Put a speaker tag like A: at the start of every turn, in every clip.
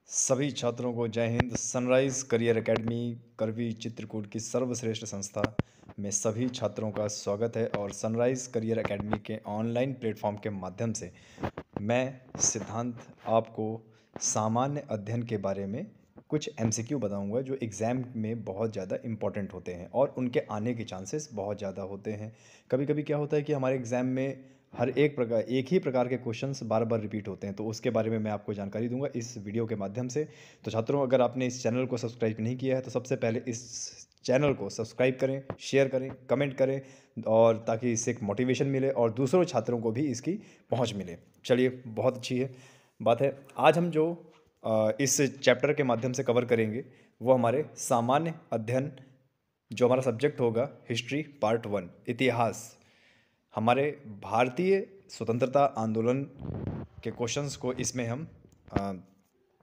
A: सभी छात्रों को जय हिंद। सनराइज करियर एकेडमी करवी चित्रकूट की सर्वश्रेष्ठ संस्था में सभी छात्रों का स्वागत है। और सनराइज करियर एकेडमी के ऑनलाइन प्लेटफॉर्म के माध्यम से मैं सिद्धांत आपको सामान्य अध्ययन के बारे में कुछ एमसीक्यू बताऊंगा जो एग्ज़ाम में बहुत ज़्यादा इम्पोर्टेंट होते हैं और उनके आने के चांसेस बहुत ज़्यादा होते हैं। कभी कभी क्या होता है कि हमारे एग्ज़ाम में एक ही प्रकार के क्वेश्चंस बार बार रिपीट होते हैं, तो उसके बारे में मैं आपको जानकारी दूंगा इस वीडियो के माध्यम से। तो छात्रों, अगर आपने इस चैनल को सब्सक्राइब नहीं किया है तो सबसे पहले इस चैनल को सब्सक्राइब करें, शेयर करें, कमेंट करें, और ताकि इससे एक मोटिवेशन मिले और दूसरों छात्रों को भी इसकी पहुंच मिले। चलिए, बहुत अच्छी है बात है। आज हम जो इस चैप्टर के माध्यम से कवर करेंगे वो हमारे सामान्य अध्ययन, जो हमारा सब्जेक्ट होगा हिस्ट्री पार्ट 1, इतिहास। हमारे भारतीय स्वतंत्रता आंदोलन के क्वेश्चंस को इसमें हम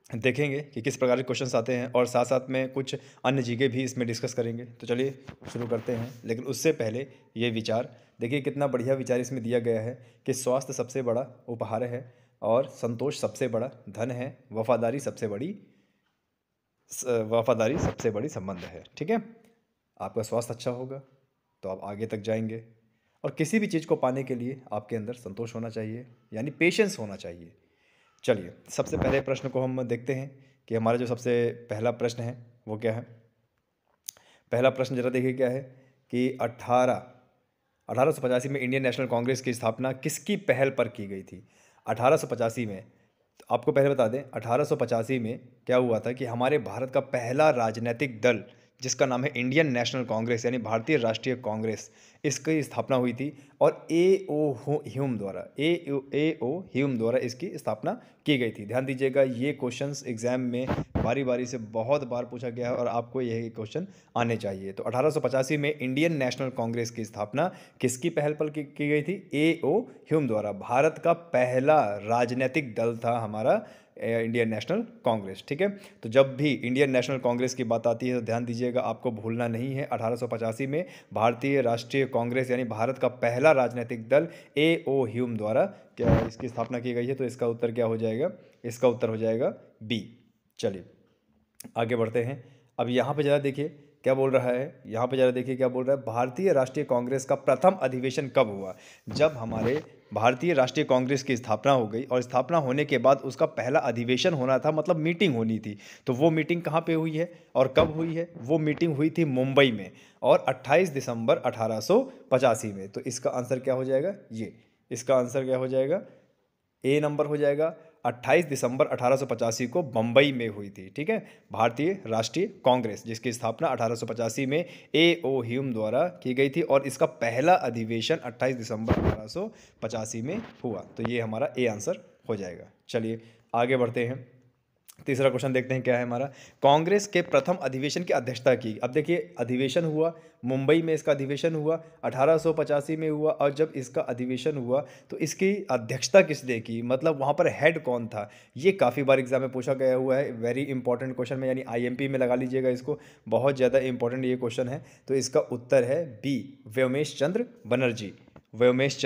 A: देखेंगे कि किस प्रकार के क्वेश्चंस आते हैं, और साथ साथ में कुछ अन्य चीज़ें भी इसमें डिस्कस करेंगे। तो चलिए शुरू करते हैं। लेकिन उससे पहले ये विचार देखिए, कितना बढ़िया विचार इसमें दिया गया है कि स्वास्थ्य सबसे बड़ा उपहार है और संतोष सबसे बड़ा धन है, वफादारी सबसे बड़ी संबंध है। ठीक है, आपका स्वास्थ्य अच्छा होगा तो आप आगे तक जाएंगे, और किसी भी चीज़ को पाने के लिए आपके अंदर संतोष होना चाहिए, यानी पेशेंस होना चाहिए। चलिए, सबसे पहले प्रश्न को हम देखते हैं कि हमारा जो सबसे पहला प्रश्न है वो क्या है। पहला प्रश्न जरा देखिए क्या है कि 1885 में इंडियन नेशनल कांग्रेस की स्थापना किसकी पहल पर की गई थी। 1885 में, तो आपको पहले बता दें 1885 में क्या हुआ था कि हमारे भारत का पहला राजनीतिक दल, जिसका नाम है इंडियन नेशनल कांग्रेस यानी भारतीय राष्ट्रीय कांग्रेस, इसकी स्थापना हुई थी। और ए ओ ह्यूम द्वारा इसकी स्थापना की गई थी। ध्यान दीजिएगा, ये क्वेश्चंस एग्जाम में बारी बारी से बहुत बार पूछा गया है और आपको यही क्वेश्चन आने चाहिए। तो 1885 में इंडियन नेशनल कांग्रेस की स्थापना किसकी पहल पर की गई थी? ए ओ ह्यूम द्वारा। भारत का पहला राजनीतिक दल था हमारा इंडियन नेशनल कांग्रेस। ठीक है, तो जब भी इंडियन नेशनल कांग्रेस की बात आती है तो ध्यान दीजिएगा, आपको भूलना नहीं है 1885 में भारतीय राष्ट्रीय कांग्रेस यानी भारत का पहला राजनीतिक दल ए ओ ह्यूम द्वारा क्या इसकी स्थापना की गई है। तो इसका उत्तर क्या हो जाएगा? इसका उत्तर हो जाएगा बी। चलिए आगे बढ़ते हैं। अब यहाँ पे ज़रा देखिए क्या बोल रहा है, यहाँ पे ज़रा देखिए क्या बोल रहा है। भारतीय राष्ट्रीय कांग्रेस का प्रथम अधिवेशन कब हुआ? जब हमारे भारतीय राष्ट्रीय कांग्रेस की स्थापना हो गई और स्थापना होने के बाद उसका पहला अधिवेशन होना था, मतलब मीटिंग होनी थी। तो वो मीटिंग कहाँ पे हुई है और कब हुई है? वो मीटिंग हुई थी मुंबई में, और 28 दिसंबर 1885 में। तो इसका आंसर क्या हो जाएगा? ये इसका आंसर क्या हो जाएगा? ए नंबर हो जाएगा। 28 दिसंबर 1885 को बम्बई में हुई थी। ठीक है, भारतीय राष्ट्रीय कांग्रेस जिसकी स्थापना 1885 में ए ओ ह्यूम द्वारा की गई थी, और इसका पहला अधिवेशन 28 दिसंबर 1885 में हुआ। तो ये हमारा ए आंसर हो जाएगा। चलिए आगे बढ़ते हैं। तीसरा क्वेश्चन देखते हैं क्या है हमारा। कांग्रेस के प्रथम अधिवेशन की अध्यक्षता की। अब देखिए, अधिवेशन हुआ मुंबई में, इसका अधिवेशन हुआ 1885 में हुआ, और जब इसका अधिवेशन हुआ तो इसकी अध्यक्षता किसने की, मतलब वहाँ पर हेड कौन था? ये काफ़ी बार एग्जाम में पूछा गया हुआ है। वेरी इंपॉर्टेंट क्वेश्चन में, यानी आईएमपी में लगा लीजिएगा इसको, बहुत ज़्यादा इंपॉर्टेंट ये क्वेश्चन है। तो इसका उत्तर है बी, व्योमेश चंद्र बनर्जी। व्योमेश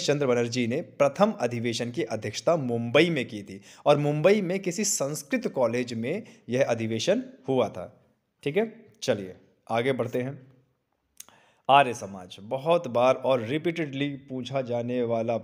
A: चंद्र बनर्जी ने प्रथम अधिवेशन की अध्यक्षता मुंबई में की थी, और मुंबई में किसी संस्कृत कॉलेज में यह अधिवेशन हुआ था। ठीक है, चलिए आगे बढ़ते हैं। आर्य समाज, बहुत बार और रिपीटेडली पूछा जाने वाला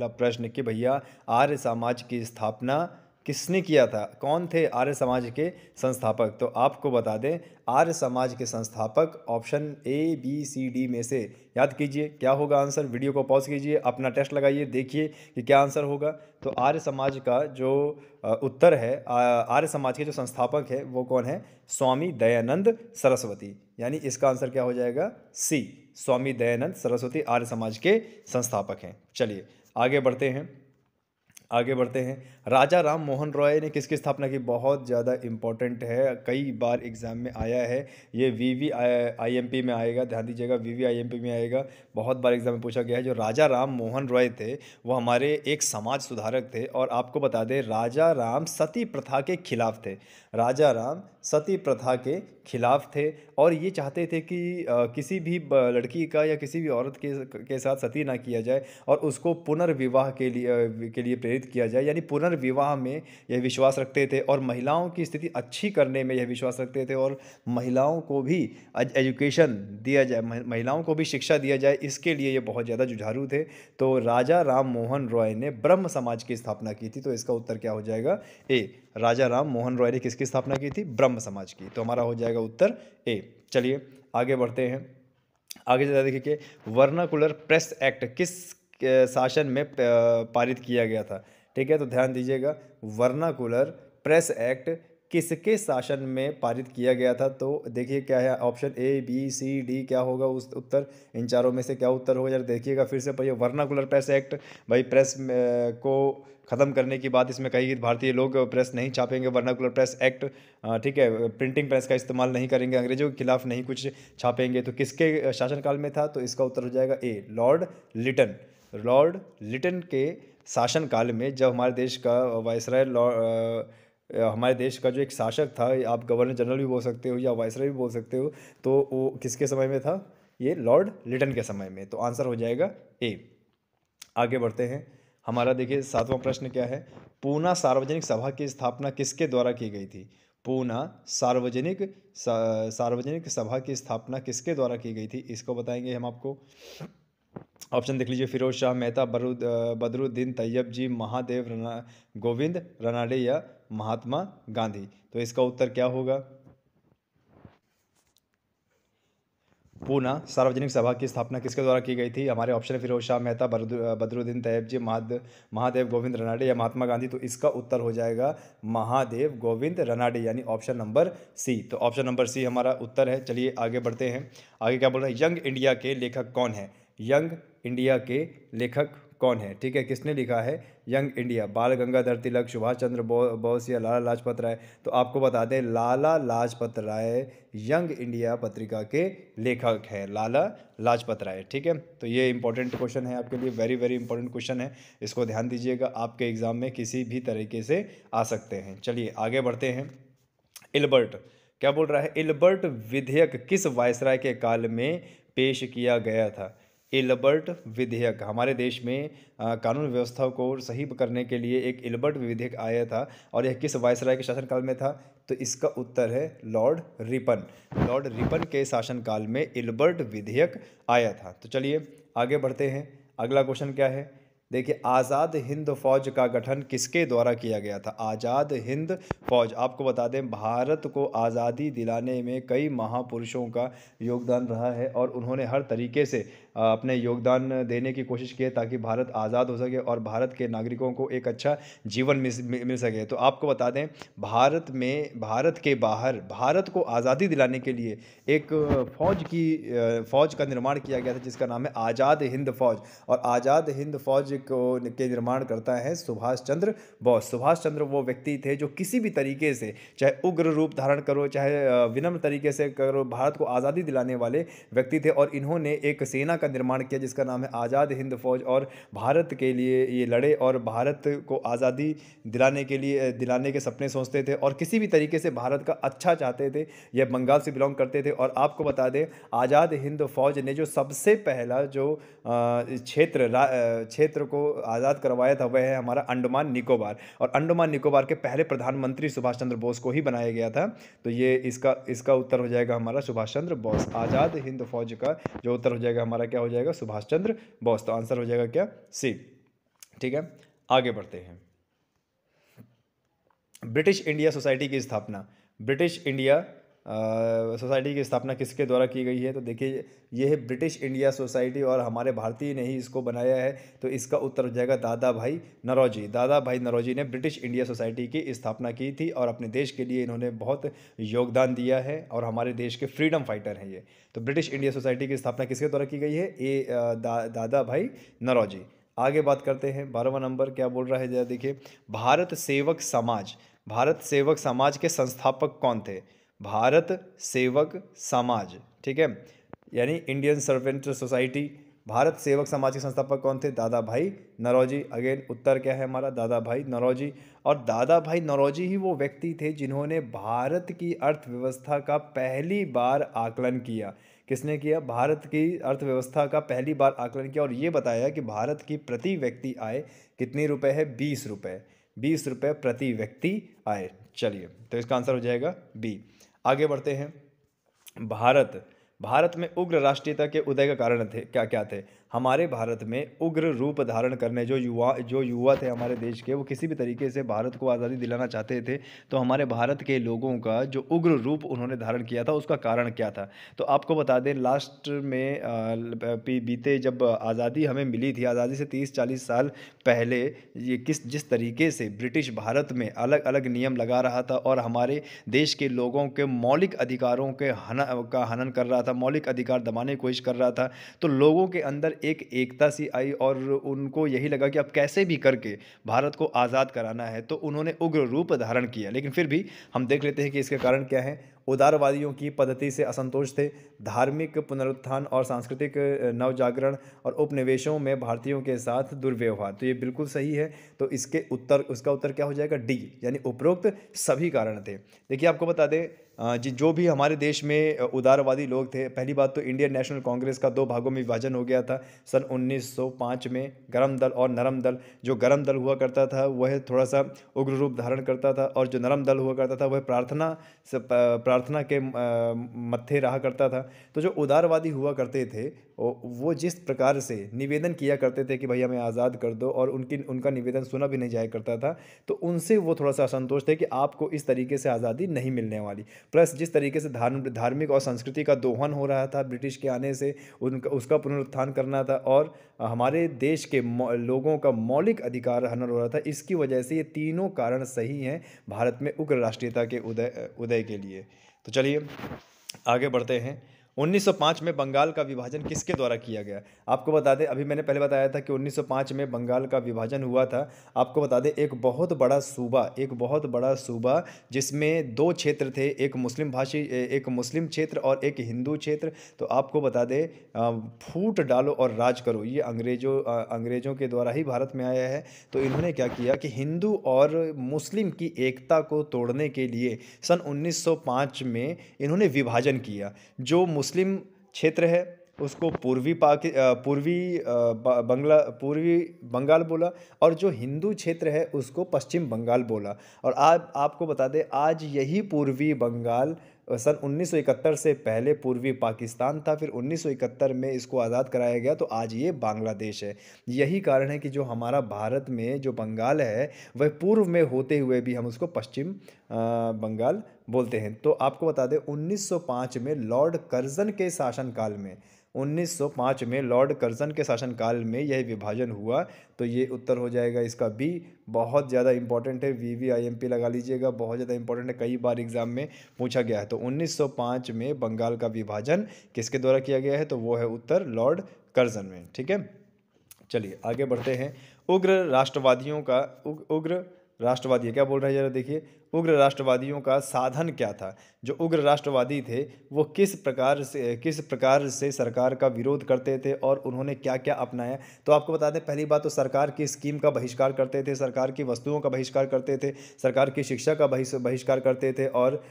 A: प्रश्न, कि भैया आर्य समाज की स्थापना किसने किया था? कौन थे आर्य समाज के संस्थापक? तो आपको बता दें, आर्य समाज के संस्थापक option A B C D में से याद कीजिए क्या होगा आंसर। वीडियो को पॉज कीजिए, अपना टेस्ट लगाइए, देखिए कि क्या आंसर होगा। तो आर्य समाज का जो उत्तर है, आर्य समाज के जो संस्थापक है वो कौन है? स्वामी दयानंद सरस्वती। यानी इसका आंसर क्या हो जाएगा? सी, स्वामी दयानंद सरस्वती आर्य समाज के संस्थापक हैं। चलिए आगे बढ़ते हैं। राजा राम मोहन रॉय ने किसकी स्थापना की? बहुत ज़्यादा इंपॉर्टेंट है, कई बार एग्जाम में आया है ये। वीवीआईएमपी में आएगा, ध्यान दीजिएगा, वीवीआईएमपी में आएगा, बहुत बार एग्जाम में पूछा गया है। जो राजा राम मोहन रॉय थे वो हमारे एक समाज सुधारक थे, और आपको बता दें राजा राम सती प्रथा के खिलाफ थे। राजा राम सती प्रथा के खिलाफ थे और ये चाहते थे कि किसी भी लड़की का या किसी भी औरत के साथ सती ना किया जाए और उसको पुनर्विवाह के लिए प्रेरित किया जाए, यानी पुनर्विवाह में यह विश्वास रखते थे और महिलाओं की स्थिति अच्छी करने में यह विश्वास रखते थे और महिलाओं को भी एजुकेशन दिया जाए, महिलाओं को भी शिक्षा दिया जाए, इसके लिए ये बहुत ज़्यादा जुझारू थे। तो राजा राम मोहन रॉय ने ब्रह्म समाज की स्थापना की थी। तो इसका उत्तर क्या हो जाएगा? ए। राजा राम मोहन रॉय ने किसकी स्थापना की थी? ब्रह्म समाज की। तो हमारा हो जाएगा उत्तर ए। चलिए आगे बढ़ते हैं। आगे ज़्यादा देखिए कि वर्नाकुलर प्रेस एक्ट किस शासन में पारित किया गया था? ठीक है, तो ध्यान दीजिएगा, वर्नाकुलर प्रेस एक्ट किसके शासन में पारित किया गया था? तो देखिए क्या है option A B C D, क्या होगा उस उत्तर? इन चारों में से क्या उत्तर होगा जरा देखिएगा फिर से पढ़िए। वर्नाकुलर प्रेस एक्ट, भाई प्रेस को ख़त्म करने की बात इसमें कही कि भारतीय लोग प्रेस नहीं छापेंगे। वर्नाकुलर प्रेस एक्ट, ठीक है, प्रिंटिंग प्रेस का इस्तेमाल नहीं करेंगे, अंग्रेजों के खिलाफ नहीं कुछ छापेंगे। तो किसके शासनकाल में था? तो इसका उत्तर हो जाएगा ए, लॉर्ड लिटन। लॉर्ड लिटन के शासनकाल में, जब हमारे देश का वायसराय हमारे देश का जो एक शासक था, आप गवर्नर जनरल भी बोल सकते हो या वायसराय भी बोल सकते हो, तो वो किसके समय में था? ये लॉर्ड लिटन के समय में। तो आंसर हो जाएगा ए। आगे बढ़ते हैं। हमारा देखिए 7वां प्रश्न क्या है? पूना सार्वजनिक सभा की स्थापना किसके द्वारा की गई थी? पूना सार्वजनिक सभा की स्थापना किसके द्वारा की गई थी? इसको बताएंगे हम आपको। ऑप्शन देख लीजिए, फिरोज शाह मेहता, बदरुद्दीन तैयब जी, महादेव गोविंद रनाडे या महात्मा गांधी। तो इसका उत्तर क्या होगा? पूना सार्वजनिक सभा की स्थापना किसके द्वारा की गई थी? हमारे ऑप्शन है फिरोज शाह मेहता, बदरुद्दीन तैयब जी, महादेव गोविंद रनाडे या महात्मा गांधी। तो इसका उत्तर हो जाएगा महादेव गोविंद रनाडे, यानी ऑप्शन नंबर सी। तो ऑप्शन नंबर सी हमारा उत्तर है। चलिए आगे बढ़ते हैं। आगे क्या बोल रहे हैं? यंग इंडिया के लेखक कौन है? यंग इंडिया के लेखक कौन है? ठीक है, किसने लिखा है यंग इंडिया? बाल गंगाधर तिलक, सुभाष चंद्र बोस या लाला लाजपत राय? तो आपको बता दें, लाला लाजपत राय यंग इंडिया पत्रिका के लेखक हैं, लाला लाजपत राय। ठीक है, तो ये इंपॉर्टेंट क्वेश्चन है आपके लिए, वेरी वेरी इंपॉर्टेंट क्वेश्चन है, इसको ध्यान दीजिएगा, आपके एग्जाम में किसी भी तरीके से आ सकते हैं। चलिए आगे बढ़ते हैं। इल्बर्ट क्या बोल रहा है? इल्बर्ट विधेयक किस वायसराय के काल में पेश किया गया था? इल्बर्ट विधेयक, हमारे देश में कानून व्यवस्था को सही करने के लिए एक इल्बर्ट विधेयक आया था और यह किस वायसराय के शासनकाल में था? तो इसका उत्तर है लॉर्ड रिपन। लॉर्ड रिपन के शासनकाल में इल्बर्ट विधेयक आया था। तो चलिए आगे बढ़ते हैं। अगला क्वेश्चन क्या है? देखिए, आज़ाद हिंद फौज का गठन किसके द्वारा किया गया था? आज़ाद हिंद फौज, आपको बता दें, भारत को आज़ादी दिलाने में कई महापुरुषों का योगदान रहा है और उन्होंने हर तरीके से अपने योगदान देने की कोशिश की है ताकि भारत आज़ाद हो सके और भारत के नागरिकों को एक अच्छा जीवन मिल सके। तो आपको बता दें, भारत के बाहर भारत को आज़ादी दिलाने के लिए एक फौज का निर्माण किया गया था जिसका नाम है आज़ाद हिंद फौज। और आज़ाद हिंद फौज के निर्माण करता है सुभाष चंद्र बोस। सुभाष चंद्र वो व्यक्ति थे जो किसी भी तरीके से, चाहे उग्र रूप धारण करो चाहे विनम्र तरीके से करो, भारत को आज़ादी दिलाने वाले व्यक्ति थे और इन्होंने एक सेना का निर्माण किया जिसका नाम है आज़ाद हिंद फौज और भारत के लिए ये लड़े और भारत को आज़ादी दिलाने के सपने सोचते थे और किसी भी तरीके से भारत का अच्छा चाहते थे। यह बंगाल से बिलोंग करते थे और आपको बता दें, आज़ाद हिंद फौज ने जो सबसे पहला जो क्षेत्र को आज़ाद करवाया था वह है हमारा अंडमान निकोबार और अंडमान निकोबार के पहले प्रधानमंत्री सुभाष चंद्र बोस को ही बनाया गया था। तो ये इसका उत्तर हो जाएगा हमारा सुभाष चंद्र बोस। आज़ाद हिंद फौज का जो उत्तर हो जाएगा हमारा क्या हो जाएगा? सुभाष चंद्र बोस। तो आंसर हो जाएगा क्या? सी। ठीक है, आगे बढ़ते हैं। ब्रिटिश इंडिया सोसाइटी की स्थापना, ब्रिटिश इंडिया सोसाइटी की स्थापना किसके द्वारा की गई है? तो देखिए, ये है ब्रिटिश इंडिया सोसाइटी और हमारे भारतीय ने ही इसको बनाया है। तो इसका उत्तर हो जाएगा दादा भाई नौरोजी। दादा भाई नौरोजी ने ब्रिटिश इंडिया सोसाइटी की स्थापना की थी और अपने देश के लिए इन्होंने बहुत योगदान दिया है और हमारे देश के फ्रीडम फाइटर हैं ये। तो ब्रिटिश इंडिया सोसाइटी की स्थापना किसके द्वारा की गई है? दादा भाई नौरोजी। आगे बात करते हैं। 12वां नंबर क्या बोल रहा है जरा देखिए, भारत सेवक समाज के संस्थापक कौन थे? भारत सेवक समाज, ठीक है, यानी इंडियन सर्वेंट सोसाइटी भारत सेवक समाज के संस्थापक कौन थे? दादा भाई नौरोजी। अगेन उत्तर क्या है हमारा? दादा भाई नौरोजी। और दादा भाई नौरोजी ही वो व्यक्ति थे जिन्होंने भारत की अर्थव्यवस्था का पहली बार आकलन किया। किसने किया? भारत की अर्थव्यवस्था का पहली बार आकलन किया और ये बताया कि भारत की प्रति व्यक्ति आय कितनी रुपए है? 20 रुपए। 20 रुपए प्रति व्यक्ति आय। चलिए, तो इसका आंसर हो जाएगा बी। आगे बढ़ते हैं। भारत भारत में उग्र राष्ट्रीयता के उदय का कारण थे क्या क्या थे? हमारे भारत में उग्र रूप धारण करने जो युवा थे हमारे देश के, वो किसी भी तरीके से भारत को आज़ादी दिलाना चाहते थे। तो हमारे भारत के लोगों का जो उग्र रूप उन्होंने धारण किया था, उसका कारण क्या था? तो आपको बता दें, लास्ट में बीते जब आज़ादी हमें मिली थी, आज़ादी से 30-40 साल पहले, ये जिस तरीके से ब्रिटिश भारत में अलग अलग नियम लगा रहा था और हमारे देश के लोगों के मौलिक अधिकारों के हनन कर रहा था, मौलिक अधिकार दबाने की कोशिश कर रहा था, तो लोगों के अंदर एक एकता सी आई और उनको यही लगा कि अब कैसे भी करके भारत को आज़ाद कराना है, तो उन्होंने उग्र रूप धारण किया। लेकिन फिर भी हम देख लेते हैं कि इसके कारण क्या है। उदारवादियों की पद्धति से असंतोष थे, धार्मिक पुनरुत्थान और सांस्कृतिक नवजागरण और उपनिवेशों में भारतीयों के साथ दुर्व्यवहार। तो ये बिल्कुल सही है। तो उसका उत्तर क्या हो जाएगा? डी, यानी उपरोक्त सभी कारण थे। देखिए, आपको बता दें, जो भी हमारे देश में उदारवादी लोग थे, पहली बात तो इंडियन नेशनल कांग्रेस का दो भागों में विभाजन हो गया था सन 1905 में। गर्म दल और नरम दल। जो गर्म दल हुआ करता था वह थोड़ा सा उग्र रूप धारण करता था और जो नरम दल हुआ करता था वह प्रार्थना के मत्थे रहा करता था। तो जो उदारवादी हुआ करते थे वो जिस प्रकार से निवेदन किया करते थे कि भाई हमें आज़ाद कर दो, और उनका निवेदन सुना भी नहीं जाया करता था, तो उनसे वो थोड़ा सा असंतोष थे कि आपको इस तरीके से आज़ादी नहीं मिलने वाली। प्लस जिस तरीके से धार्मिक और संस्कृति का दोहन हो रहा था ब्रिटिश के आने से, उसका पुनरुत्थान करना था, और हमारे देश के लोगों का मौलिक अधिकार हनन हो रहा था। इसकी वजह से ये तीनों कारण सही हैं भारत में उग्र राष्ट्रीयता के उदय के लिए। तो चलिए आगे बढ़ते हैं। 1905 में बंगाल का विभाजन किसके द्वारा किया गया? आपको बता दें, अभी मैंने पहले बताया था कि 1905 में बंगाल का विभाजन हुआ था। आपको बता दें, एक बहुत बड़ा सूबा जिसमें दो क्षेत्र थे, एक मुस्लिम क्षेत्र और एक हिंदू क्षेत्र। तो आपको बता दें, फूट डालो और राज करो, ये अंग्रेज़ों के द्वारा ही भारत में आया है। तो इन्होंने क्या किया कि हिंदू और मुस्लिम की एकता को तोड़ने के लिए सन 1905 में इन्होंने विभाजन किया। जो मुस्लिम क्षेत्र है उसको पूर्वी बंगाल बोला, और जो हिंदू क्षेत्र है उसको पश्चिम बंगाल बोला। और आज आपको बता दें, आज यही पूर्वी बंगाल सन 1971 से पहले पूर्वी पाकिस्तान था, फिर 1971 में इसको आज़ाद कराया गया, तो आज ये बांग्लादेश है। यही कारण है कि जो हमारा भारत में जो बंगाल है वह पूर्व में होते हुए भी हम उसको पश्चिम बंगाल बोलते हैं। तो आपको बता दें, 1905 में लॉर्ड कर्जन के शासनकाल में 1905 में लॉर्ड कर्जन के शासनकाल में यह विभाजन हुआ। तो ये उत्तर हो जाएगा इसका बी। बहुत ज़्यादा इंपॉर्टेंट है, VVIMP लगा लीजिएगा, बहुत ज़्यादा इंपॉर्टेंट है, कई बार एग्जाम में पूछा गया है। तो 1905 में बंगाल का विभाजन किसके द्वारा किया गया है? तो वो है उत्तर लॉर्ड कर्जन में। ठीक है, चलिए आगे बढ़ते हैं। उग्र राष्ट्रवादी क्या बोल रहा है, जरा देखिए। उग्र राष्ट्रवादियों का साधन क्या था? जो उग्र राष्ट्रवादी थे वो किस प्रकार से सरकार का विरोध करते थे और उन्होंने क्या क्या अपनाया? तो आपको बता दें, पहली बात तो सरकार की स्कीम का बहिष्कार करते थे, सरकार की वस्तुओं का बहिष्कार करते थे, सरकार की शिक्षा का बहिष्कार करते थे, और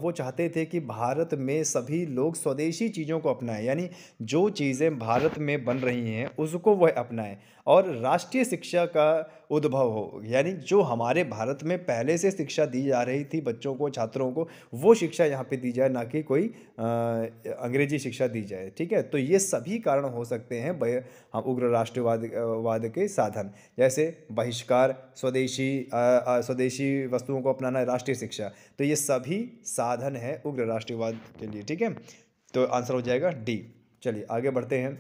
A: वो चाहते थे कि भारत में सभी लोग स्वदेशी चीज़ों को अपनाएं, यानी जो चीज़ें भारत में बन रही हैं उसको वह अपनाएं, और राष्ट्रीय शिक्षा का उद्भव हो, यानी जो हमारे भारत में पहले से शिक्षा दी जा रही थी बच्चों को, छात्रों को, वो शिक्षा यहाँ पे दी जाए, ना कि कोई अंग्रेजी शिक्षा दी जाए। ठीक है, तो ये सभी कारण हो सकते हैं हम उग्र राष्ट्रवाद के साधन, जैसे बहिष्कार, स्वदेशी वस्तुओं को अपनाना, राष्ट्रीय शिक्षा। तो ये सभी साधन है उग्र राष्ट्रवाद के लिए। ठीक है, तो आंसर हो जाएगा डी। चलिए आगे बढ़ते हैं।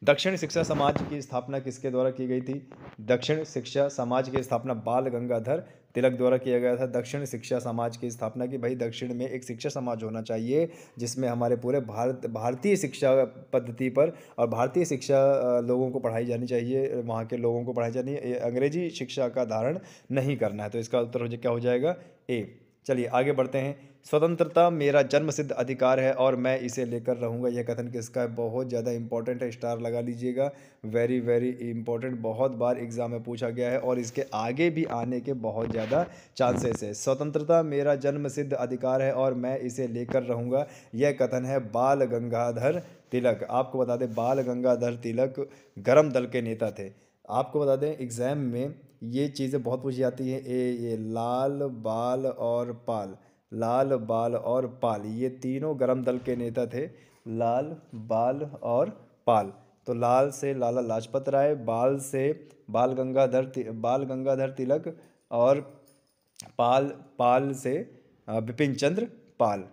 A: दक्षिण शिक्षा समाज की स्थापना किसके द्वारा की गई थी? दक्षिण शिक्षा समाज की स्थापना बाल गंगाधर तिलक द्वारा किया गया था। दक्षिण शिक्षा समाज की स्थापना की, भाई दक्षिण में एक शिक्षा समाज होना चाहिए जिसमें हमारे पूरे भारतीय शिक्षा पद्धति पर और भारतीय शिक्षा लोगों को पढ़ाई जानी चाहिए, वहाँ के लोगों को पढ़ाई जानी है, अंग्रेजी शिक्षा का धारण नहीं करना है। तो इसका उत्तर क्या हो जाएगा? ए। चलिए आगे बढ़ते हैं। स्वतंत्रता मेरा जन्मसिद्ध अधिकार है और मैं इसे लेकर रहूँगा, यह कथन किसका है? बहुत ज़्यादा इंपॉर्टेंट है, स्टार लगा लीजिएगा। वेरी वेरी इंपॉर्टेंट, बहुत बार एग्जाम में पूछा गया है और इसके आगे भी आने के बहुत ज़्यादा चांसेस है। स्वतंत्रता मेरा जन्मसिद्ध अधिकार है और मैं इसे लेकर रहूँगा, यह कथन है बाल गंगाधर तिलक। आपको बता दें बाल गंगाधर तिलक गरम दल के नेता थे। आपको बता दें एग्ज़ाम में ये चीज़ें बहुत पूछी जाती हैं। ये लाल बाल और पाल, लाल बाल और पाल, ये तीनों गरम दल के नेता थे, लाल बाल और पाल। तो लाल से लाला लाजपत राय, बाल से बाल गंगाधर तिलक और पाल पाल से बिपिन चंद्र पाल।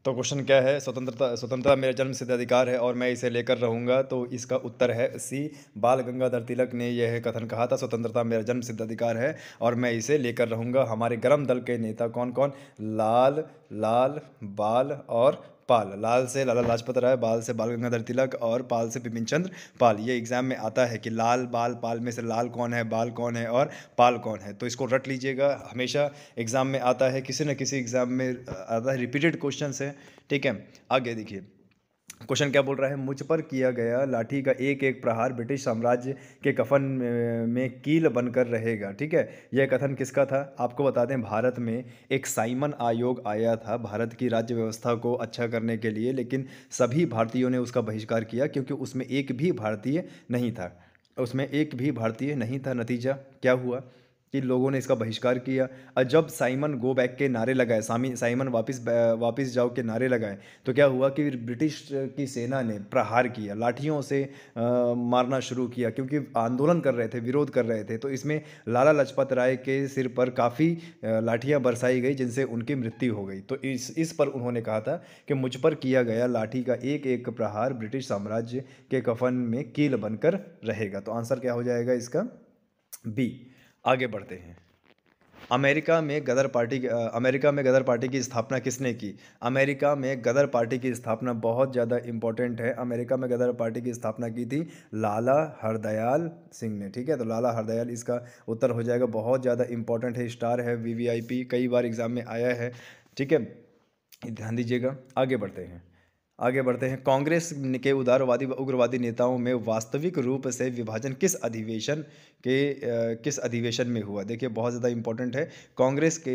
A: तो क्वेश्चन क्या है? स्वतंत्रता मेरा जन्मसिद्ध अधिकार है और मैं इसे लेकर रहूंगा। तो इसका उत्तर है सी, बाल गंगाधर तिलक ने यह कथन कहा था, स्वतंत्रता मेरा जन्मसिद्ध अधिकार है और मैं इसे लेकर रहूंगा। हमारे गरम दल के नेता कौन कौन? लाल, लाल बाल और पाल। लाल से लाला लाजपत राय, बाल से बाल गंगाधर तिलक और पाल से बिपिन चंद्र पाल। ये एग्जाम में आता है कि लाल बाल पाल में से लाल कौन है, बाल कौन है और पाल कौन है। तो इसको रट लीजिएगा, हमेशा एग्जाम में आता है, किसी न किसी एग्जाम में आता है, रिपीटेड क्वेश्चन है। ठीक है, आगे देखिए क्वेश्चन क्या बोल रहा है? मुझ पर किया गया लाठी का एक एक प्रहार ब्रिटिश साम्राज्य के कफन में कील बनकर रहेगा। ठीक है, यह कथन किसका था? आपको बता दें भारत में एक साइमन आयोग आया था भारत की राज्य व्यवस्था को अच्छा करने के लिए, लेकिन सभी भारतीयों ने उसका बहिष्कार किया क्योंकि उसमें एक भी भारतीय नहीं था, उसमें एक भी भारतीय नहीं था। नतीजा क्या हुआ कि लोगों ने इसका बहिष्कार किया। और जब साइमन गो बैक के नारे लगाए, साइमन वापस जाओ के नारे लगाए, तो क्या हुआ कि ब्रिटिश की सेना ने प्रहार किया, लाठियों से मारना शुरू किया, क्योंकि आंदोलन कर रहे थे, विरोध कर रहे थे। तो इसमें लाला लाजपत राय के सिर पर काफ़ी लाठियां बरसाई गई जिनसे उनकी मृत्यु हो गई। तो इस पर उन्होंने कहा था कि मुझ पर किया गया लाठी का एक एक प्रहार ब्रिटिश साम्राज्य के कफन में कील बनकर रहेगा। तो आंसर क्या हो जाएगा इसका? बी। आगे बढ़ते हैं। अमेरिका में गदर पार्टी की स्थापना किसने की? अमेरिका में गदर पार्टी की स्थापना बहुत ज़्यादा इंपॉर्टेंट है। अमेरिका में गदर पार्टी की स्थापना की थी लाला हरदयाल सिंह ने। ठीक है, तो लाला हरदयाल इसका उत्तर हो जाएगा। बहुत ज़्यादा इंपॉर्टेंट है, स्टार है, वीवीआईपी, कई बार एग्जाम में आया है। ठीक है, ध्यान दीजिएगा। आगे बढ़ते हैं। कांग्रेस के उदारवादी व उग्रवादी नेताओं में वास्तविक रूप से विभाजन किस अधिवेशन में हुआ? देखिए बहुत ज़्यादा इंपॉर्टेंट है। कांग्रेस के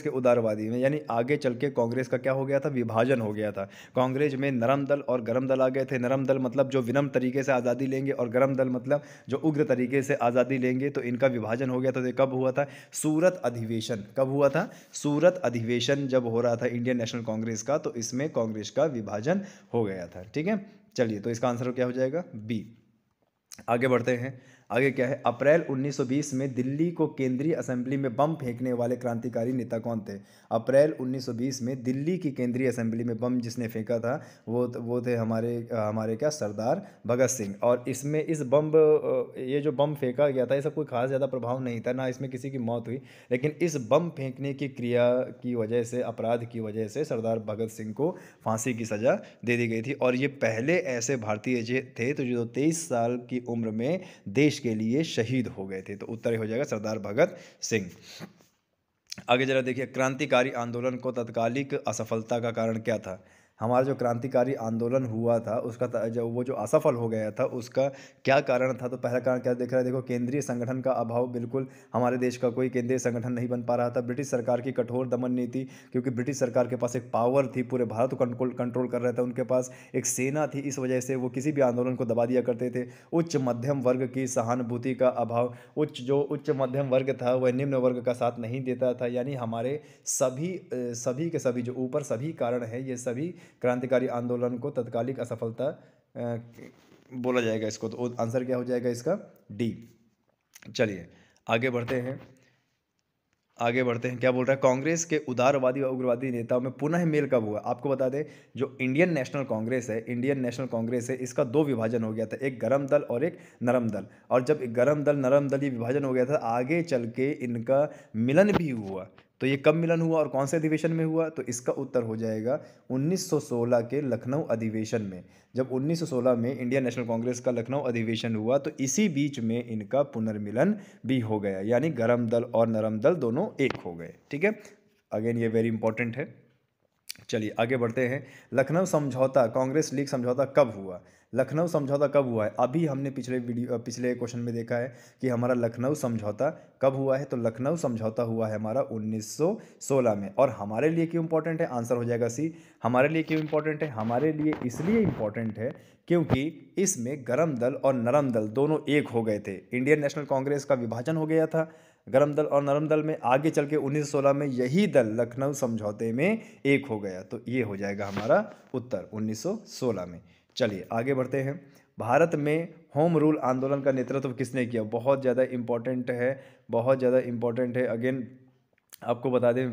A: उदारवादी में, यानी आगे चल के कांग्रेस का क्या हो गया था? विभाजन हो गया था। कांग्रेस में नरम दल और गरम दल आ गए थे। नरम दल मतलब जो विनम्र तरीके से आज़ादी लेंगे, और गरम दल मतलब जो उग्र तरीके से आज़ादी लेंगे। तो इनका विभाजन हो गया था। तो कब हुआ था? सूरत अधिवेशन। कब हुआ था? सूरत अधिवेशन जब हो रहा था इंडियन नेशनल कांग्रेस का, तो इसमें कांग्रेस का विभाजन हो गया था। ठीक है, चलिए तो इसका आंसर क्या हो जाएगा? बी। आगे बढ़ते हैं। आगे क्या है? अप्रैल 1920 में दिल्ली को केंद्रीय असेंबली में बम फेंकने वाले क्रांतिकारी नेता कौन थे? अप्रैल 1920 में दिल्ली की केंद्रीय असेंबली में बम जिसने फेंका था वो थे हमारे क्या? सरदार भगत सिंह। और इसमें ये जो बम फेंका गया था, इसका कोई खास ज़्यादा प्रभाव नहीं था, ना इसमें किसी की मौत हुई, लेकिन इस बम फेंकने की क्रिया की वजह से, अपराध की वजह से सरदार भगत सिंह को फांसी की सज़ा दे दी गई थी। और ये पहले ऐसे भारतीय थे तो जो 23 साल की उम्र में देश के लिए शहीद हो गए थे। तो उत्तर हो जाएगा सरदार भगत सिंह। आगे जरा देखिए, क्रांतिकारी आंदोलन को तत्कालिक असफलता का कारण क्या था? हमारा जो क्रांतिकारी आंदोलन हुआ था उसका वो जो असफल हो गया था, उसका क्या कारण था? तो पहला कारण क्या दिख रहा है? देखो, केंद्रीय संगठन का अभाव। बिल्कुल हमारे देश का कोई केंद्रीय संगठन नहीं बन पा रहा था। ब्रिटिश सरकार की कठोर दमन नीति, क्योंकि ब्रिटिश सरकार के पास एक पावर थी, पूरे भारत को कंट्रोल कर रहा था, उनके पास एक सेना थी, इस वजह से वो किसी भी आंदोलन को दबा दिया करते थे। उच्च मध्यम वर्ग की सहानुभूति का अभाव। उच्च मध्यम वर्ग था वह निम्न वर्ग का साथ नहीं देता था। यानी हमारे सभी के सभी जो ऊपर सभी कारण है, ये सभी क्रांतिकारी आंदोलन को तत्कालिक असफलता बोला जाएगा इसको। तो आंसर क्या हो जाएगा इसका? डी। चलिए आगे बढ़ते हैं। क्या बोल रहा है? कांग्रेस के उदारवादी और उग्रवादी नेताओं में पुनः मेल कब हुआ? आपको बता दें जो इंडियन नेशनल कांग्रेस है, इसका दो विभाजन हो गया था, एक गरम दल और एक नरम दल। और जब गरम दल नरम दल ये विभाजन हो गया था, आगे चल के इनका मिलन भी हुआ। तो ये कब मिलन हुआ और कौन से अधिवेशन में हुआ? तो इसका उत्तर हो जाएगा 1916 के लखनऊ अधिवेशन में। जब 1916 में इंडियन नेशनल कांग्रेस का लखनऊ अधिवेशन हुआ तो इसी बीच में इनका पुनर्मिलन भी हो गया, यानी गरम दल और नरम दल दोनों एक हो गए। ठीक है, अगेन ये वेरी इंपॉर्टेंट है। चलिए आगे बढ़ते हैं। लखनऊ समझौता, कांग्रेस लीग समझौता कब हुआ? लखनऊ समझौता कब हुआ है? अभी हमने पिछले क्वेश्चन में देखा है कि हमारा लखनऊ समझौता कब हुआ है। तो लखनऊ समझौता हुआ है हमारा 1916 में। और हमारे लिए क्यों इंपॉर्टेंट है? आंसर हो जाएगा सी। हमारे लिए क्यों इंपॉर्टेंट है? हमारे लिए इसलिए इंपॉर्टेंट है क्योंकि इसमें गरम दल और नरम दल दोनों एक हो गए थे। इंडियन नेशनल कांग्रेस का विभाजन हो गया था गरम दल और नरम दल में। आगे चल के 1916 में यही दल लखनऊ समझौते में एक हो गया। तो ये हो जाएगा हमारा उत्तर 1916 में। चलिए आगे बढ़ते हैं। भारत में होम रूल आंदोलन का नेतृत्व किसने किया? बहुत ज़्यादा इम्पोर्टेंट है, बहुत ज़्यादा इम्पोर्टेंट है। अगेन आपको बता दें,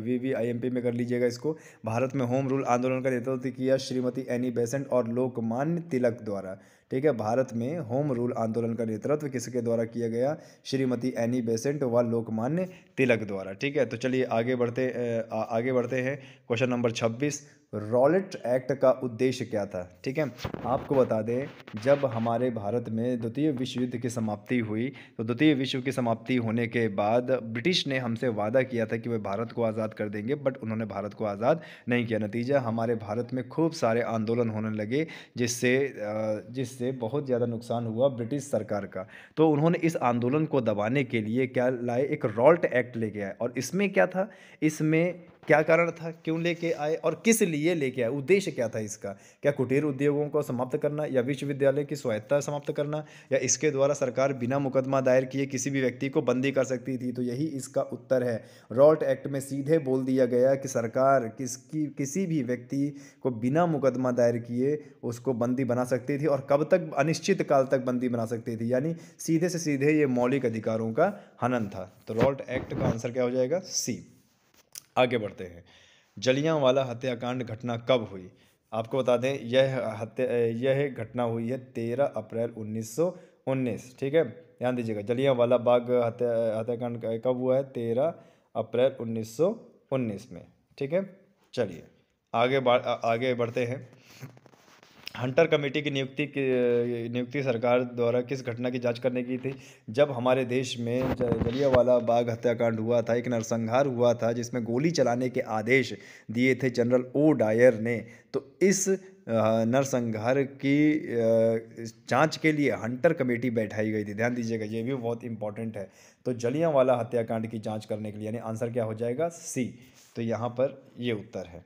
A: VVIMP में कर लीजिएगा इसको। भारत में होम रूल आंदोलन का नेतृत्व किया श्रीमती एनी बेसेंट और लोकमान्य तिलक द्वारा। ठीक है, भारत में होम रूल आंदोलन का नेतृत्व किसके द्वारा किया गया? श्रीमती एनी बेसेंट व लोकमान्य तिलक द्वारा। ठीक है, तो चलिए आगे बढ़ते हैं। क्वेश्चन नंबर 26, रॉलेट एक्ट का उद्देश्य क्या था? ठीक है, आपको बता दें, जब हमारे भारत में द्वितीय विश्व युद्ध की समाप्ति हुई तो द्वितीय विश्व की समाप्ति होने के बाद ब्रिटिश ने हमसे वादा किया था कि वे भारत को आज़ाद कर देंगे, बट उन्होंने भारत को आज़ाद नहीं किया। नतीजा हमारे भारत में खूब सारे आंदोलन होने लगे जिससे बहुत ज़्यादा नुकसान हुआ ब्रिटिश सरकार का। तो उन्होंने इस आंदोलन को दबाने के लिए क्या लाए? एक रॉल्ट एक्ट लेके आए। और इसमें क्या था, इसमें क्या कारण था, क्यों लेके आए और किस लिए लेके आए, उद्देश्य क्या था इसका? क्या कुटीर उद्योगों को समाप्त करना, या विश्वविद्यालय की स्वायत्तता समाप्त करना, या इसके द्वारा सरकार बिना मुकदमा दायर किए किसी भी व्यक्ति को बंदी कर सकती थी? तो यही इसका उत्तर है। रॉल्ट एक्ट में सीधे बोल दिया गया कि सरकार किसी भी व्यक्ति को बिना मुकदमा दायर किए उसको बंदी बना सकती थी, और कब तक? अनिश्चित काल तक बंदी बना सकती थी। यानी सीधे से सीधे ये मौलिक अधिकारों का हनन था। तो रॉल्ट एक्ट का आंसर क्या हो जाएगा? सी। आगे बढ़ते हैं। जलियांवाला हत्याकांड घटना कब हुई? आपको बता दें, यह घटना हुई है 13 अप्रैल 1919। ठीक है, ध्यान दीजिएगा। जलियांवाला बाग हत्याकांड कब हुआ है? 13 अप्रैल 1919 में। ठीक है, चलिए आगे बढ़ते हैं। हंटर कमेटी की नियुक्ति सरकार द्वारा किस घटना की जांच करने की थी? जब हमारे देश में जलियांवाला बाग हत्याकांड हुआ था, एक नरसंहार हुआ था जिसमें गोली चलाने के आदेश दिए थे जनरल ओ डायर ने, तो इस नरसंहार की जांच के लिए हंटर कमेटी बैठाई गई थी। ध्यान दीजिएगा, ये भी बहुत इंपॉर्टेंट है। तो जलियांवाला हत्याकांड की जाँच करने के लिए, यानी आंसर क्या हो जाएगा? सी। तो यहाँ पर ये उत्तर है।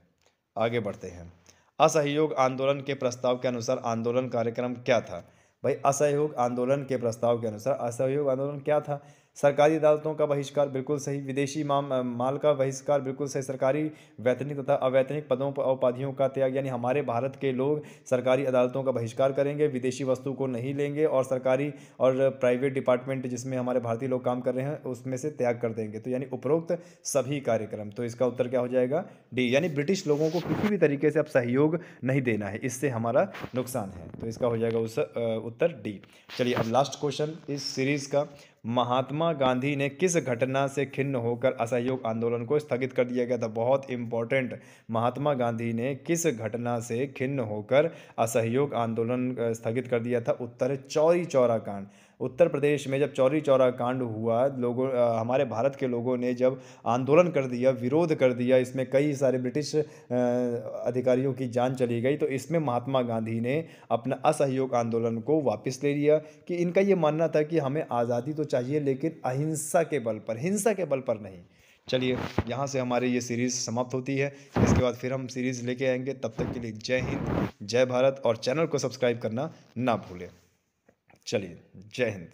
A: आगे बढ़ते हैं। असहयोग आंदोलन के प्रस्ताव के अनुसार आंदोलन कार्यक्रम क्या था? भाई, असहयोग आंदोलन के प्रस्ताव के अनुसार असहयोग आंदोलन क्या था? सरकारी अदालतों का बहिष्कार, बिल्कुल सही। विदेशी माल का बहिष्कार, बिल्कुल सही। सरकारी वैतनिक तथा अवैतनिक पदों पर उपाधियों का त्याग, यानी हमारे भारत के लोग सरकारी अदालतों का बहिष्कार करेंगे, विदेशी वस्तु को नहीं लेंगे, और सरकारी और प्राइवेट डिपार्टमेंट जिसमें हमारे भारतीय लोग काम कर रहे हैं उसमें से त्याग कर देंगे। तो यानी उपरोक्त सभी कार्यक्रम। तो इसका उत्तर क्या हो जाएगा? डी। यानी ब्रिटिश लोगों को किसी भी तरीके से अब सहयोग नहीं देना है, इससे हमारा नुकसान है। तो इसका हो जाएगा उत्तर डी। चलिए अब लास्ट क्वेश्चन इस सीरीज का। महात्मा गांधी ने किस घटना से खिन्न होकर असहयोग आंदोलन को स्थगित कर दिया गया था? बहुत इंपॉर्टेंट। महात्मा गांधी ने किस घटना से खिन्न होकर असहयोग आंदोलन स्थगित कर दिया था? उत्तर है चौरी चौरा कांड। उत्तर प्रदेश में जब चौरी चौरा कांड हुआ, हमारे भारत के लोगों ने जब आंदोलन कर दिया, विरोध कर दिया, इसमें कई सारे ब्रिटिश अधिकारियों की जान चली गई, तो इसमें महात्मा गांधी ने अपना असहयोग आंदोलन को वापस ले लिया। कि इनका ये मानना था कि हमें आज़ादी तो चाहिए लेकिन अहिंसा के बल पर, हिंसा के बल पर नहीं। चलिए, यहाँ से हमारी ये सीरीज़ समाप्त होती है। इसके बाद फिर हम सीरीज़ लेके आएंगे। तब तक के लिए जय हिंद, जय भारत, और चैनल को सब्सक्राइब करना ना भूलें। चलिए, जय हिंद।